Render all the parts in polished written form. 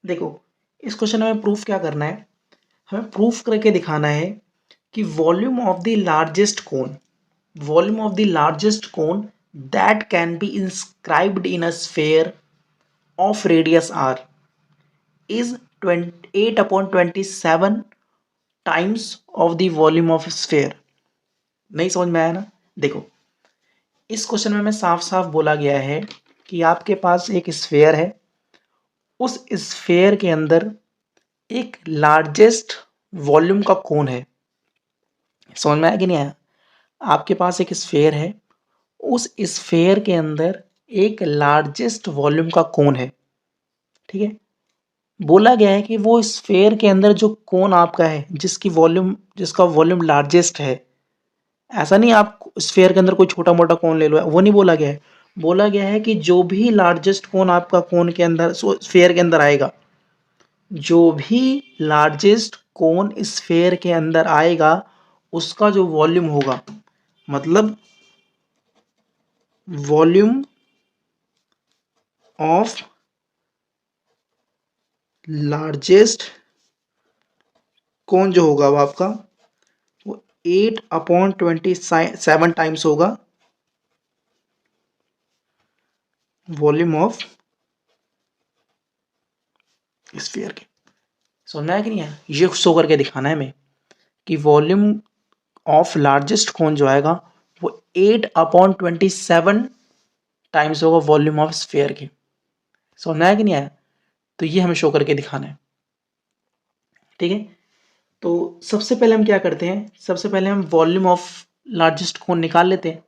देखो, इस क्वेश्चन में हमें प्रूफ क्या करना है, हमें प्रूफ करके दिखाना है कि volume of the largest cone, volume of the largest cone that can be inscribed in a sphere of radius r is 8/27 times of the volume of sphere. नहीं समझ में आया ना? देखो, इस क्वेश्चन में साफ साफ बोला गया है कि आपके पास एक स्फेयर है, उस स्फेयर के अंदर एक लार्जेस्ट वॉल्यूम का कोन है। समझ में आया कि नहीं आया? आपके पास एक स्फेयर है, उस स्फेयर के अंदर एक लार्जेस्ट वॉल्यूम का कोन है, ठीक है। बोला गया है कि वो स्फेयर के अंदर जो कोन आपका है, जिसका वॉल्यूम लार्जेस्ट है, ऐसा नहीं आप स्फेयर के अंदर कोई छोटा मोटा कोन ले लो, वो नहीं बोला गया है। बोला गया है कि जो भी लार्जेस्ट कोन आपका कोन के अंदर स्फेयर के अंदर आएगा, जो भी लार्जेस्ट कोन स्फेयर के अंदर आएगा, उसका जो वॉल्यूम होगा, मतलब वॉल्यूम ऑफ लार्जेस्ट कोन जो होगा वो आपका 8/27 टाइम्स होगा वॉल्यूम ऑफ स्फीयर के। समझ में आया कि नहीं है? ये शो करके दिखाना है हमें कि वॉल्यूम ऑफ लार्जेस्ट कोन जो आएगा वो 8/27 टाइम्स होगा वॉल्यूम ऑफ स्फीयर के। समझ में आया कि नहीं आया? तो ये हमें शो करके दिखाना है, ठीक है। तो सबसे पहले हम क्या करते हैं, सबसे पहले हम वॉल्यूम ऑफ लार्जेस्ट कोन निकाल लेते हैं,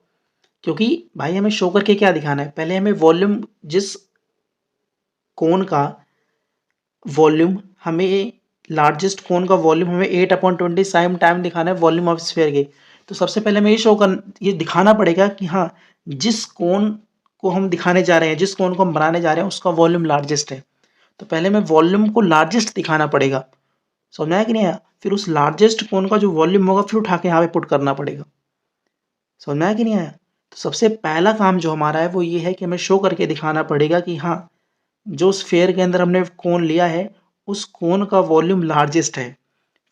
क्योंकि भाई हमें शो करके क्या दिखाना है, पहले हमें वॉल्यूम, जिस कोन का वॉल्यूम हमें, लार्जेस्ट कोन का वॉल्यूम हमें 8/27 टाइम दिखाना है वॉल्यूम ऑफ स्फीयर के। तो सबसे पहले हमें ये दिखाना पड़ेगा कि हाँ, जिस कोन को हम दिखाने जा रहे हैं, जिस कोन को हम बनाने जा रहे हैं, उसका वॉल्यूम लार्जेस्ट है। तो पहले हमें वॉल्यूम को लार्जेस्ट दिखाना पड़ेगा। समझ में आया कि नहीं आया? फिर उस लार्जेस्ट कोन का जो वॉल्यूम होगा फिर उठा के यहाँ पे पुट करना पड़ेगा। समझ में आया कि नहीं आया? तो सबसे पहला काम जो हमारा है वो ये है कि हमें शो करके दिखाना पड़ेगा कि हाँ, जो स्फेयर के अंदर हमने कोन लिया है, उस कोन का वॉल्यूम लार्जेस्ट है।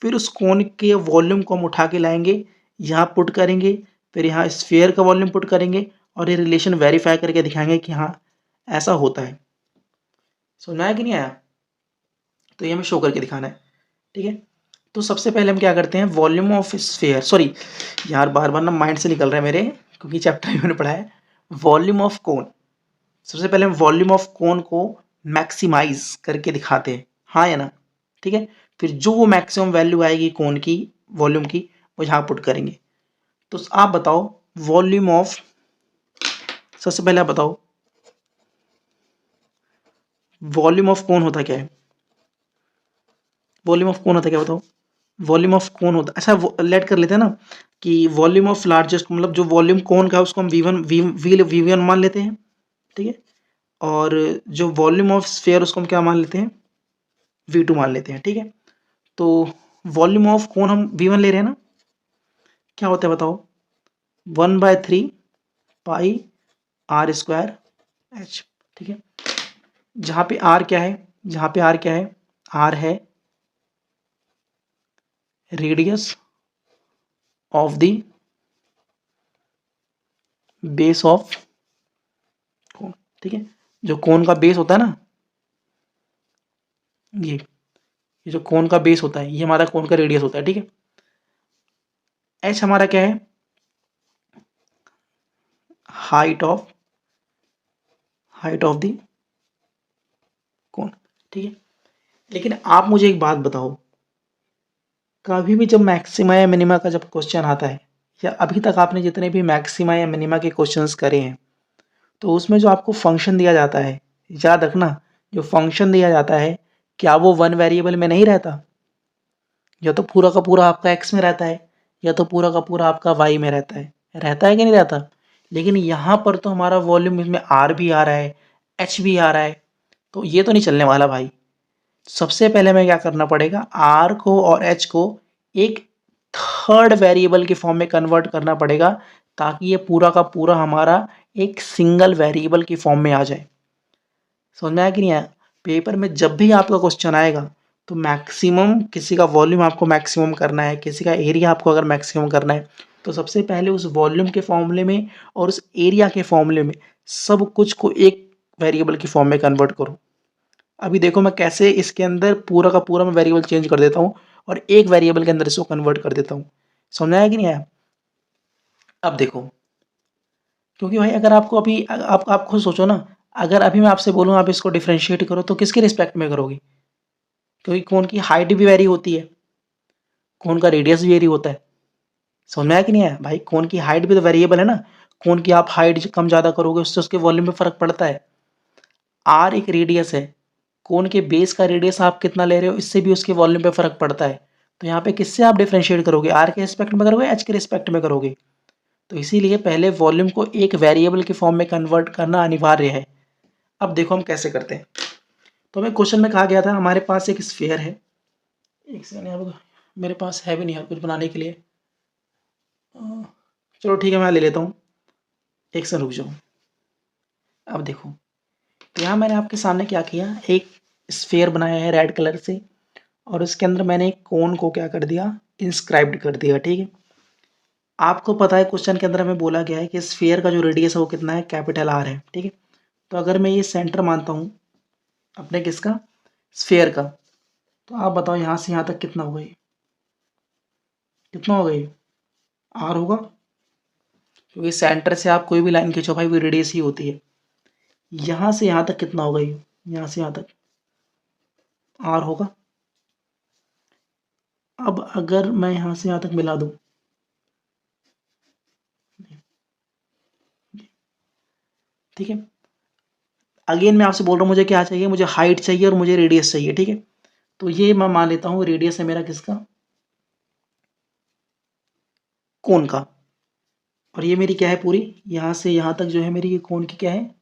फिर उस कोन के वॉल्यूम को हम उठा के लाएंगे, यहाँ पुट करेंगे, फिर यहाँ स्फेयर का वॉल्यूम पुट करेंगे और ये रिलेशन वेरीफाई करके दिखाएंगे कि हाँ, ऐसा होता है। समझ में आया कि नहीं आया? तो ये हमें शो करके दिखाना है, ठीक है। तो सबसे पहले हम क्या करते हैं, वॉल्यूम ऑफ स्फेयर, सॉरी यार बार बार ना माइंड से निकल रहा है मेरे, क्योंकि चैप्टर में मैंने पढ़ा है। वॉल्यूम ऑफ कोन, सबसे पहले हम वॉल्यूम ऑफ कोन को मैक्सिमाइज करके दिखाते हैं, हाँ या ना? ठीक है। फिर जो वो मैक्सिमम वैल्यू आएगी कोन की, वॉल्यूम की, वो यहाँ पुट करेंगे। तो आप बताओ वॉल्यूम ऑफ, सबसे पहले आप बताओ वॉल्यूम ऑफ कोन होता क्या है? वॉल्यूम ऑफ कोन होता क्या, बताओ? वॉल्यूम ऑफ कोन होता, अच्छा लेट कर लेते हैं ना कि वॉल्यूम ऑफ लार्जेस्ट, मतलब जो वॉल्यूम कोन का है उसको हम V1 मान लेते हैं, ठीक है। और जो वॉल्यूम ऑफ स्फीयर उसको हम क्या मान लेते हैं, V2 मान लेते हैं, ठीक है। तो वॉल्यूम ऑफ कोन हम V1 ले रहे हैं ना, क्या होता है बताओ? 1/3 पाई r² h, ठीक है। जहाँ पे r क्या है, जहाँ पे r क्या है, r है radius of the base of cone, ठीक है। जो कोन का बेस होता है ना, ये जो कोन का बेस होता है, ये हमारा कोन का रेडियस होता है, ठीक है। h हमारा क्या है, हाइट ऑफ द कोन, ठीक है। लेकिन आप मुझे एक बात बताओ, कभी भी जब मैक्सिमा या मिनिमा का जब क्वेश्चन आता है, या अभी तक आपने जितने भी मैक्सिमा या मिनिमा के क्वेश्चंस करे हैं, तो उसमें जो आपको फंक्शन दिया जाता है, याद रखना, जो फंक्शन दिया जाता है, क्या वो वन वेरिएबल में नहीं रहता? या तो पूरा का पूरा आपका एक्स में रहता है, या तो पूरा का पूरा आपका वाई में रहता है, रहता है कि नहीं रहता? लेकिन यहाँ पर तो हमारा वॉल्यूम, इसमें आर भी आ रहा है, एच भी आ रहा है, तो ये तो नहीं चलने वाला भाई। सबसे पहले हमें क्या करना पड़ेगा, आर को और एच को एक थर्ड वेरिएबल के फॉर्म में कन्वर्ट करना पड़ेगा, ताकि ये पूरा का पूरा हमारा एक सिंगल वेरिएबल की फॉर्म में आ जाए। समझ में आया कि नहीं आया? पेपर में जब भी आपका क्वेश्चन आएगा तो मैक्सिमम किसी का वॉल्यूम आपको मैक्सिमम करना है, किसी का एरिया आपको अगर मैक्सिमम करना है, तो सबसे पहले उस वॉल्यूम के फॉर्मूले में और उस एरिया के फॉर्मूले में सब कुछ को एक वेरिएबल की फॉर्म में कन्वर्ट करो। अभी देखो मैं कैसे इसके अंदर पूरा का पूरा मैं वेरिएबल चेंज कर देता हूँ और एक वेरिएबल के अंदर इसको कन्वर्ट कर देता हूँ। समझ आया कि नहीं आया? अब देखो, क्योंकि भाई अगर आपको अभी आप खुद सोचो ना, अगर अभी मैं आपसे बोलूँ आप इसको डिफरेंशिएट करो तो किसके रिस्पेक्ट में करोगे? क्योंकि कोन की हाइट भी वेरी होती है, कोन का रेडियस भी वेरी होता है। समझ में आया कि नहीं आया? भाई कोन की हाइट भी तो वेरिएबल है ना, कोन की आप हाइट कम ज़्यादा करोगे उससे उसके वॉल्यूम में फ़र्क पड़ता है। आर एक रेडियस है, कोन के बेस का रेडियस आप कितना ले रहे हो इससे भी उसके वॉल्यूम पे फ़र्क पड़ता है। तो यहाँ पे किससे आप डिफरेंशिएट करोगे? आर के रिस्पेक्ट में करोगे, एच के रिस्पेक्ट में करोगे? तो इसीलिए पहले वॉल्यूम को एक वेरिएबल के फॉर्म में कन्वर्ट करना अनिवार्य है। अब देखो हम कैसे करते हैं। तो हमें क्वेश्चन में कहा गया था हमारे पास एक स्फीयर है, एक सेकंड यहाँ पे मेरे पास है भी नहीं यार कुछ बनाने के लिए। चलो ठीक है मैं ले लेता हूँ, एक सेकंड रुक जाओ। अब देखो, तो यहाँ मैंने आपके सामने क्या किया, एक स्फीयर बनाया है रेड कलर से और उसके अंदर मैंने एक कोन को क्या कर दिया, इंस्क्राइब्ड कर दिया। ठीक है, आपको पता है क्वेश्चन के अंदर हमें बोला गया है कि स्फीयर का जो रेडियस है वो कितना है, कैपिटल आर है। ठीक है, तो अगर मैं ये सेंटर मानता हूँ अपने किसका, स्फीयर का, तो आप बताओ यहाँ से यहाँ तक कितना होगा, ये कितना होगा, ये आर होगा, क्योंकि सेंटर से आप कोई भी लाइन खींचो भाई वो रेडियस ही होती है। यहाँ से यहाँ तक कितना होगा, ये यहाँ से यहाँ तक आर होगा। अब अगर मैं यहाँ से यहाँ तक मिला दूँ, ठीक है, अगेन मैं आपसे बोल रहा हूँ मुझे क्या चाहिए, मुझे हाइट चाहिए और मुझे रेडियस चाहिए। ठीक है, तो ये मैं मान लेता हूँ रेडियस है मेरा किसका, कोन का, और ये मेरी क्या है पूरी, यहाँ से यहाँ तक जो है मेरी ये कोन की क्या है,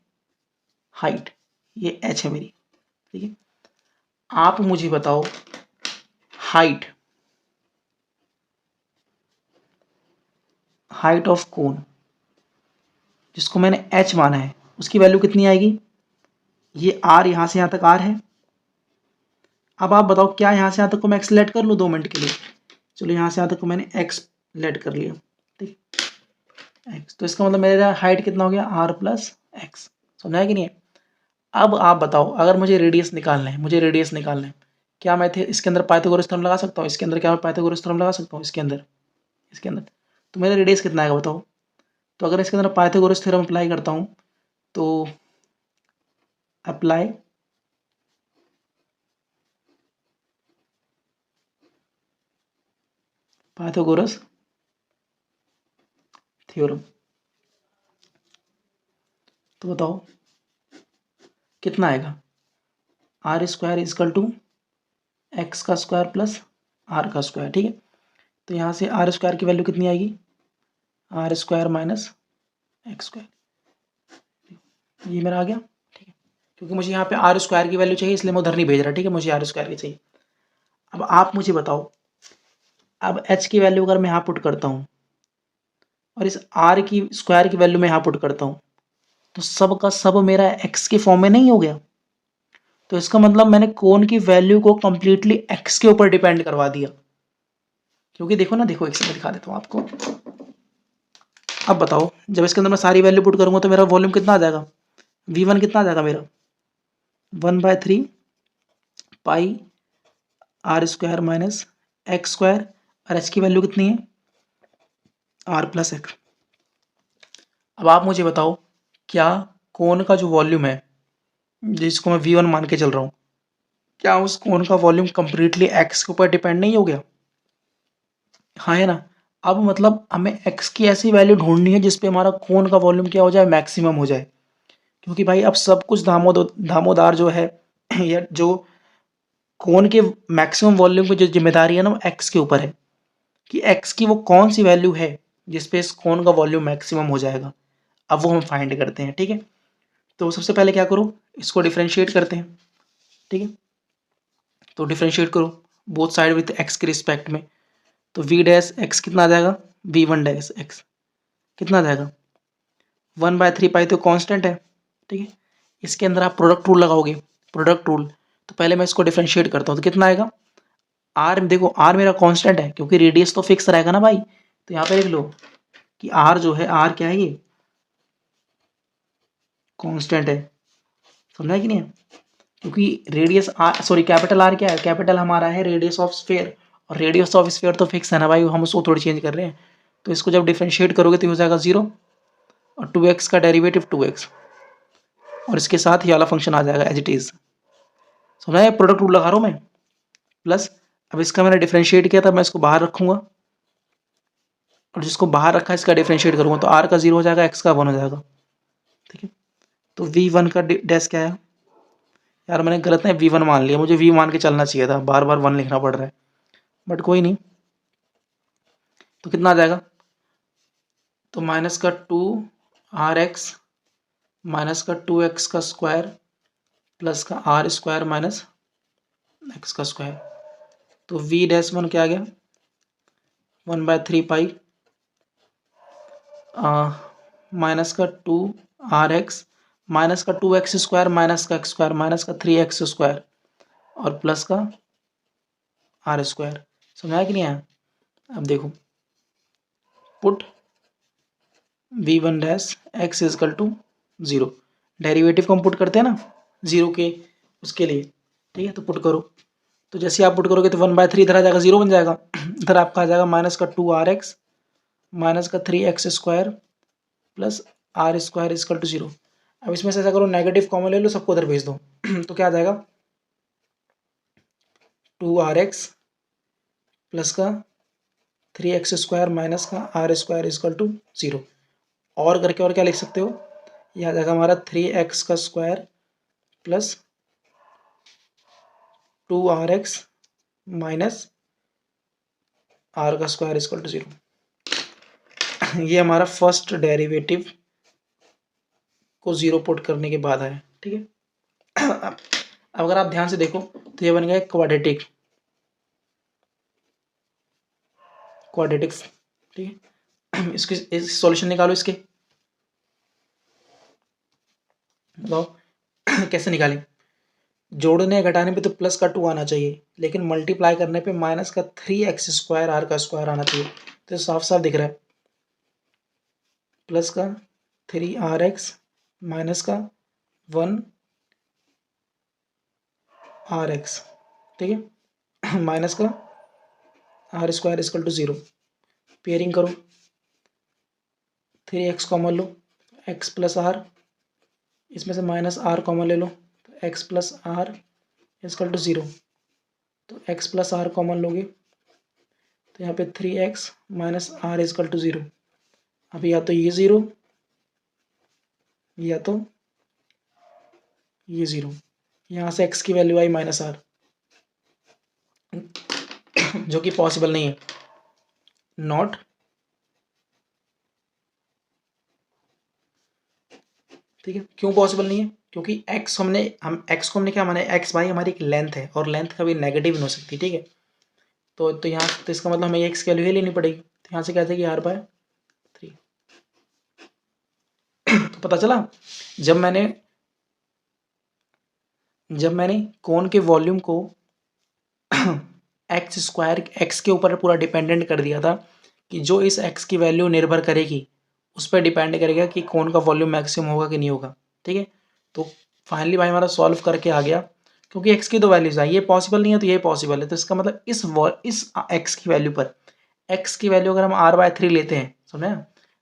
हाइट, ये एच है मेरी। ठीक है, आप मुझे बताओ हाइट, हाइट ऑफ कोन जिसको मैंने एच माना है उसकी वैल्यू कितनी आएगी, ये आर, यहाँ से यहाँ तक आर है। अब आप बताओ क्या यहाँ से यहाँ तक को मैं एक्स लेट कर लूँ 2 मिनट के लिए, चलो यहाँ से यहाँ तक को मैंने एक्स लेट कर लिया। ठीक, एक्स, तो इसका मतलब मेरा हाइट कितना हो गया, आर प्लस एक्स। समझा है कि नहीं है? अब आप बताओ अगर मुझे रेडियस निकालना है, मुझे रेडियस निकालना है, क्या मैं थे इसके अंदर पाइथागोरस थ्योरम लगा सकता हूँ, इसके अंदर क्या मैं पाइथागोरस थ्योरम लगा सकता हूँ, इसके अंदर तो मेरा रेडियस कितना आएगा बताओ। तो अगर इसके अंदर पाइथागोरस थ्योरम अप्लाई करता हूँ तो अप्लाई पाइथागोरस थ्योरम, तो बताओ कितना आएगा, R square equal to x का स्क्वायर प्लस आर का स्क्वायर। ठीक है, तो यहाँ से आर स्क्वायर की वैल्यू कितनी आएगी, R square minus x square, ये मेरा आ गया। ठीक है, क्योंकि मुझे यहाँ पे आर स्क्वायर की वैल्यू चाहिए इसलिए मैं उधर नहीं भेज रहा। ठीक है, मुझे आर स्क्वायर की चाहिए। अब आप मुझे बताओ, अब एच की वैल्यू अगर मैं यहाँ पुट करता हूँ और इस आर की स्क्वायर की वैल्यू मैं यहाँ पुट करता हूँ तो सब का सब मेरा एक्स के फॉर्म में नहीं हो गया। तो इसका मतलब मैंने कोन की वैल्यू को कंप्लीटली एक्स के ऊपर डिपेंड करवा दिया। क्योंकि देखो ना, देखो एक से मैं दिखा देता हूँ आपको। अब बताओ जब इसके अंदर मैं सारी वैल्यू पुट करूंगा तो मेरा वॉल्यूम कितना आ जाएगा, V1 कितना आ जाएगा मेरा, 1/3 pi R square minus x square, और एच की वैल्यू कितनी है, आर प्लस एक्स। अब आप मुझे बताओ क्या कोन का जो वॉल्यूम है जिसको मैं V1 मान के चल रहा हूँ, क्या उस कोन का वॉल्यूम कंप्लीटली एक्स के ऊपर डिपेंड नहीं हो गया? हाँ है ना। अब मतलब हमें एक्स की ऐसी वैल्यू ढूंढनी है जिसपे हमारा कोन का वॉल्यूम क्या हो जाए, मैक्सिमम हो जाए। क्योंकि भाई अब सब कुछ दामोदार जो है या जो कोन के मैक्सिमम वॉल्यूम की जो जिम्मेदारी है ना वो एक्स के ऊपर है, कि एक्स की वो कौन सी वैल्यू है जिसपे इस कोन का वॉल्यूम मैक्सिमम हो जाएगा। अब वो हम फाइंड करते हैं। ठीक है, तो सबसे पहले क्या करो, इसको डिफ्रेंशिएट करते हैं। ठीक है, तो डिफ्रेंशिएट करो बोथ साइड विथ एक्स के रिस्पेक्ट में। तो वी डैश एक्स कितना आ जाएगा, V1 डैश एक्स कितना आ जाएगा, 1/3 पाई तो कांस्टेंट है। ठीक है, इसके अंदर आप प्रोडक्ट रूल लगाओगे, प्रोडक्ट रूल। तो पहले मैं इसको डिफरेंशिएट करता हूँ, तो कितना आएगा आर, देखो आर मेरा कांस्टेंट है क्योंकि रेडियस तो फिक्स रहेगा ना भाई, तो यहाँ पे लिख लो कि आर जो है, आर क्या है, ये कांस्टेंट है, समझा कि नहीं है? क्योंकि radius R, sorry capital R क्या है, कैपिटल हमारा है रेडियस ऑफ स्फीयर, और रेडियस ऑफ स्फीयर तो फिक्स है ना भाई, हम उसको थोड़ी चेंज कर रहे हैं। तो इसको जब डिफरेंशिएट करोगे तो हो जाएगा 0, और 2x का डेरिवेटिव 2x, और इसके साथ ही वाला फंक्शन आ जाएगा एज इट इज। समझा, ये प्रोडक्ट रूल लगा रहा हूँ मैं। प्लस अब इसका मैंने डिफरेंशिएट किया था, मैं इसको बाहर रखूंगा, और जिसको बाहर रखा है इसका डिफरेंशिएट करूंगा, तो r का 0 हो जाएगा, x का 1 हो जाएगा। ठीक है, तो v1 का डैश क्या है, यार मैंने गलत है v1 मान लिया, मुझे v मान के चलना चाहिए था, बार बार 1 लिखना पड़ रहा है, बट कोई नहीं। तो कितना आ जाएगा, तो माइनस का 2rx माइनस का 2x का स्क्वायर प्लस का r स्क्वायर माइनस x का स्क्वायर। तो v डैश 1 क्या आ गया, 1/3 पाई माइनस का 2rx माइनस का 2x स्क्वायर माइनस का x स्क्वायर माइनस का 3x स्क्वायर और प्लस का r स्क्वायर। समझाया कि नहीं आया? अब देखो, put v1 dash x equal to 0, derivative को हम पुट करते हैं ना 0 के उसके लिए, ठीक है, तो पुट करो। तो जैसे आप पुट करोगे तो 1/3 इधर आ जाएगा, 0 बन जाएगा, इधर आपका आ जाएगा माइनस का 2rx माइनस का 3x square plus r square equal to 0। अब इसमें से ऐसा करो, नेगेटिव कॉमन ले लो, सबको उधर भेज दो तो क्या आ जाएगा, 2rx प्लस का 3x स्क्वायर माइनस का r स्क्वायर इजकल टू 0। और करके और क्या लिख सकते हो, यह आ जाएगा हमारा 3x का square plus 2rx minus r का स्क्वायर इजकल टू 0। ये हमारा फर्स्ट डेरिवेटिव को 0 पुट करने के बाद आया, ठीक है। अब अगर आप ध्यान से देखो तो ये बन गया क्वाड्रेटिक, क्वाड्रेटिक्स, ठीक है। इसकी इस सॉल्यूशन निकालो इसके, बताओ कैसे निकालें। जोड़ने घटाने पे तो प्लस का 2 आना चाहिए, लेकिन मल्टीप्लाई करने पे माइनस का 3x स्क्वायर r का स्क्वायर आना चाहिए। तो साफ साफ दिख रहा है, प्लस का 3rx माइनस का 1rx, ठीक है, माइनस का r square equal to 0। Pairing करो, 3x कॉमन लो, x प्लस आर, इसमें से माइनस r कॉमन ले लो, तो x plus R equal to 0। तो x प्लस आर कॉमन लोगे तो यहाँ पे 3x minus are equal to 0। अब या तो ये 0 या तो ये 0, यहाँ से x की वैल्यू आई माइनस आर, जो कि पॉसिबल नहीं है, नॉट, ठीक है। क्यों पॉसिबल नहीं है, क्योंकि x हम x को हमने क्या माना है, x भाई हमारी एक लेंथ है, और लेंथ कभी नेगेटिव नहीं हो सकती, ठीक है। तो यहाँ तो इसका मतलब हमें x की वैल्यू ही लेनी पड़ेगी, तो यहाँ से क्या था कि r/3। तो पता चला, जब मैंने कोन के वॉल्यूम को एक्स स्क्वायर एक्स के ऊपर पूरा डिपेंडेंट कर दिया था, कि जो इस एक्स की वैल्यू निर्भर करेगी उस पर डिपेंड करेगा कि कोन का वॉल्यूम मैक्सिमम होगा कि नहीं होगा, ठीक है। तो फाइनली भाई हमारा सॉल्व करके आ गया, क्योंकि एक्स की दो वैल्यूज आई, ये पॉसिबल नहीं है तो ये पॉसिबल है, तो इसका मतलब इस एक्स की वैल्यू पर, एक्स की वैल्यू अगर हम r/3 लेते हैं, समझे,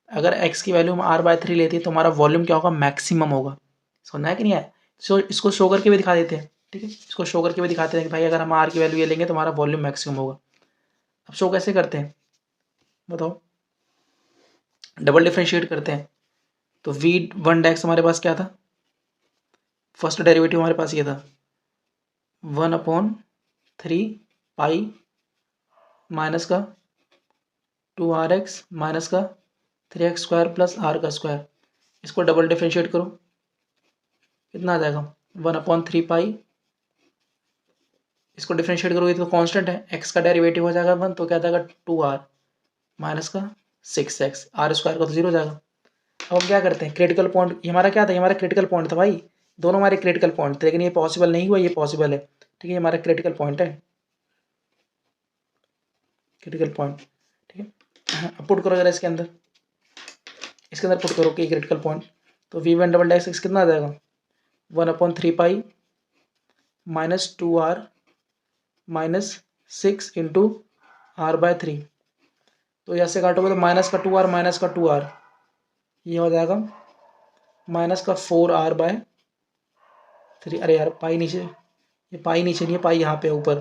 अगर एक्स की वैल्यू हम r/3 लेते हैं तो हमारा वॉल्यूम क्या होगा, मैक्सिमम होगा। समझना है कि नहीं है? सो इसको शो करके भी दिखा देते हैं, ठीक है, इसको शो करके भी दिखाते हैं कि भाई अगर हम r की वैल्यू ये लेंगे तो हमारा वॉल्यूम मैक्सिमम होगा। अब शो कैसे करते हैं बताओ, डबल डिफरेंशिएट करते हैं। तो v1 डैक्स हमारे पास क्या था, फर्स्ट डेरिवेटिव हमारे पास ये था 1/3 पाई माइनस का 2rx माइनस का 3x स्क्वायर प्लस r का स्क्वायर। इसको डबल डिफरेंशिएट करो, कितना आ जाएगा 1/3 पाई, इसको डिफरेंशिएट करोगे तो कांस्टेंट है, x का डेरिवेटिव हो जाएगा 1, तो क्या आ जाएगा 2r माइनस का 6x, r स्क्वायर का तो 0 हो जाएगा। अब हम क्या करते हैं, क्रिटिकल पॉइंट, हमारा क्या था, हमारा क्रिटिकल पॉइंट था भाई, दोनों हमारे क्रिटिकल पॉइंट थे, लेकिन ये पॉसिबल नहीं हुआ, ये पॉसिबल है। ठीक है, हमारा क्रिटिकल पॉइंट है, क्रिटिकल पॉइंट। ठीक है, अब पुट करो जरा इसके अंदर पुट करो कि क्रिटिकल पॉइंट। तो v1 डबल डैश एक्स कितना आ जाएगा, 1/3 pi minus 2r minus 6 into r/3। तो यहाँ से काटोगे तो माइनस का 2r माइनस का 2r, ये हो जाएगा माइनस का 4r/3। अरे यार पाई नीचे, ये पाई नीचे नहीं है, पाई यहाँ पे ऊपर,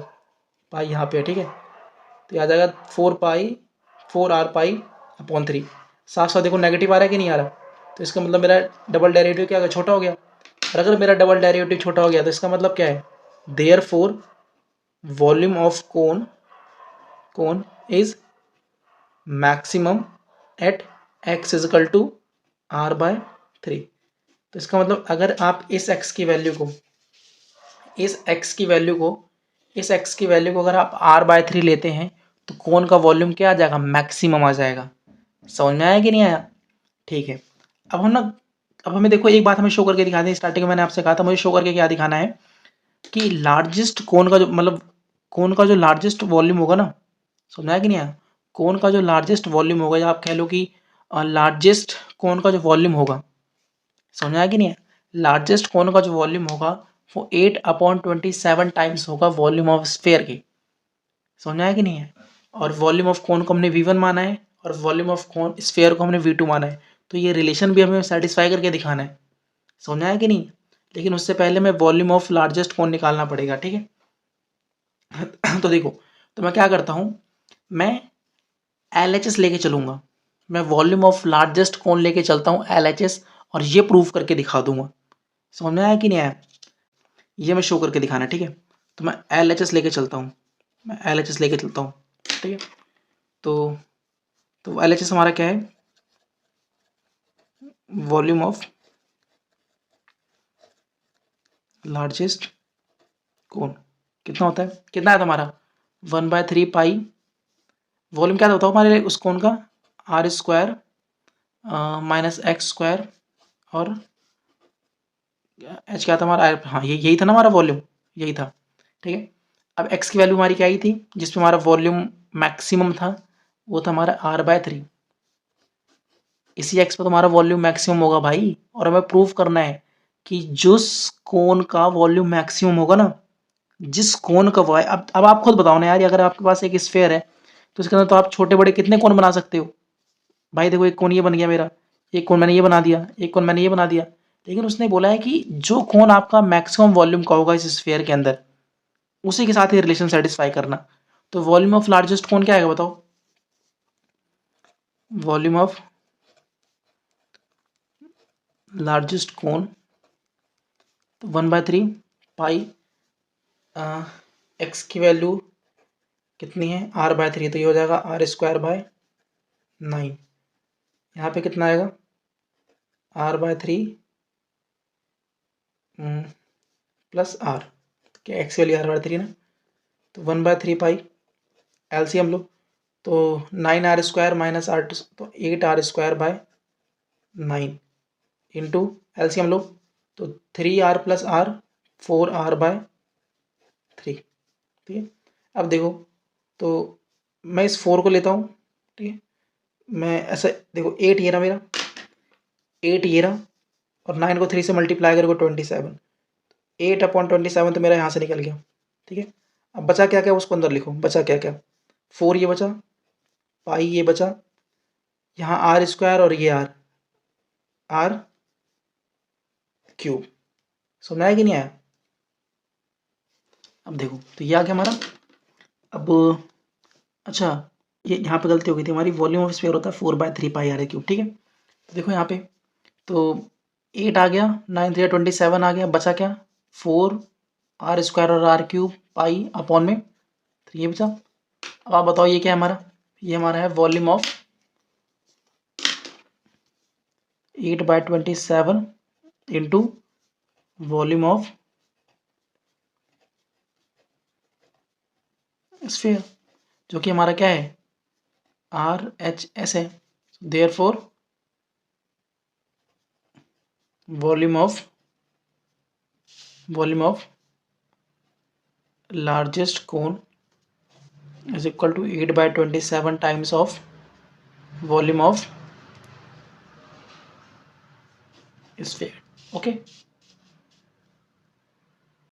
पाई यहाँ पे है। ठीक है, तो ये आ जाएगा 4r/3। साथ साथ देखो नेगेटिव आ रहा है कि नहीं आ रहा, तो इसका मतलब मेरा डबल डेरिवेटिव क्या हो गया, छोटा हो गया। और अगर मेरा डबल डेरिवेटिव छोटा हो गया तो इसका मतलब क्या है, therefore volume of cone is maximum at x equal to r/3। तो इसका मतलब अगर आप इस x की वैल्यू को अगर आप r/3 लेते हैं तो कोन का वॉल्यूम क्या आ जाएगा, मैक्सिमम आ जाएगा। समझ में आया कि नहीं आया? ठीक है, अब हमें देखो एक बात हमें शो करके दिखा दें। स्टार्टिंग में मैंने आपसे कहा था मुझे शो करके क्या दिखाना है कि लार्जेस्ट कोन का जो मतलब कोन का जो लार्जेस्ट वॉल्यूम होगा ना, समझ आया कि नहीं आया? कोन का जो लार्जेस्ट वॉल्यूम होगा, या आप कह लो कि लार्जेस्ट कोन का जो वॉल्यूम होगा, समझ आया कि नहीं है? लार्जेस्ट कोन का जो वॉल्यूम होगा वो 8/27 टाइम्स होगा वॉल्यूम ऑफ स्फेयर के। समझ आया कि नहीं है? और वॉल्यूम ऑफ कोन को हमने v1 माना है और वॉल्यूम ऑफ कोन स्फेयर को हमने v2 माना है। तो ये रिलेशन भी हमें सेटिस्फाई करके दिखाना है। समझ आया कि नहीं? लेकिन उससे पहले मैं वॉल्यूम ऑफ लार्जेस्ट कोन निकालना पड़ेगा। ठीक है तो देखो, तो मैं क्या करता हूँ, मैं LHS लेके चलूंगा, मैं वॉल्यूम ऑफ लार्जेस्ट कोन लेके चलता हूँ LHS, और ये प्रूव करके दिखा दूंगा। समझ में आया कि नहीं आया? ये मैं शो करके दिखाना है। ठीक है, तो मैं LHS लेके चलता हूँ, ठीक है, तो LHS हमारा क्या है, वॉल्यूम ऑफ लार्जेस्ट कोन। कितना होता है, कितना है तुम्हारा 1/3 पाई, वॉल्यूम क्या होता है हमारे उस कोन का, r² माइनस x², और h क्या था हमारा, हाँ यही था ना हमारा वॉल्यूम, यही था। ठीक है, अब x की वैल्यू हमारी क्या आई थी, जिसमें हमारा वॉल्यूम मैक्सिमम था, वो था हमारा r/3। इसी x पर तुम्हारा वॉल्यूम मैक्सिमम होगा भाई, और हमें प्रूव करना है कि जिस कोन का वॉल्यूम मैक्सिमम होगा ना, जिस कोन का वो है, अब आप खुद बताओ ना यार, अगर आपके पास एक स्फेयर है तो इसके अंदर तो आप छोटे बड़े कितने कोन बना सकते हो भाई। देखो एक कोन ये बन गया मेरा, एक कोन मैंने ये बना दिया, एक कोन मैंने ये बना दिया। लेकिन उसने बोला है कि जो कोन आपका मैक्सिमम वॉल्यूम का होगा इस स्फेयर के अंदर, उसी के साथ ये रिलेशन सेटिस्फाई करना। तो वॉल्यूम ऑफ लार्जेस्ट कोन क्या आएगा बताओ, वॉल्यूम ऑफ लार्जेस्ट कोन, तो 1/3 पाई, एक्स की वैल्यू कितनी है, r/3, तो ये हो जाएगा r²/9। यहाँ पे कितना आएगा, r/3 प्लस r, क्या एक्स की वैल्यू r/3 ना, तो 1/3 पाई एलसीएम लो, तो 9r² माइनस r, तो 8r²/9 इंटू एलसीएम लो, तो 3r प्लस r 4r/3। ठीक है, अब देखो, तो मैं इस 4 को लेता हूँ। ठीक है, मैं ऐसा देखो 8 ये रहा मेरा, 8 ये रहा, और 9 को 3 से मल्टीप्लाई करोगे 27, 8/27 तो मेरा यहाँ से निकल गया। ठीक है, अब बचा क्या क्या उसको अंदर लिखो, बचा क्या क्या, 4 ये बचा, पाई ये बचा, यहाँ r² और ये r³ सुना है कि नहीं आया? अब देखो, तो ये आ गया हमारा। अब अच्छा, ये यहाँ पे गलती हो गई थी हमारी, वॉल्यूम ऑफ स्फीयर होता है 4/3 पाई r³। ठीक है, तो देखो यहाँ पे, तो 8 आ गया, 9 3 27 आ गया, बचा क्या, 4r² और r³ पाई में 3 ये बचा। अब आप बताओ ये क्या है हमारा, ये हमारा है volume of 8/27 into volume of sphere, जो कि हमारा क्या है, RHS है। Therefore volume of volume of largest cone is equal to 8/27 times of volume of sphere. Okay,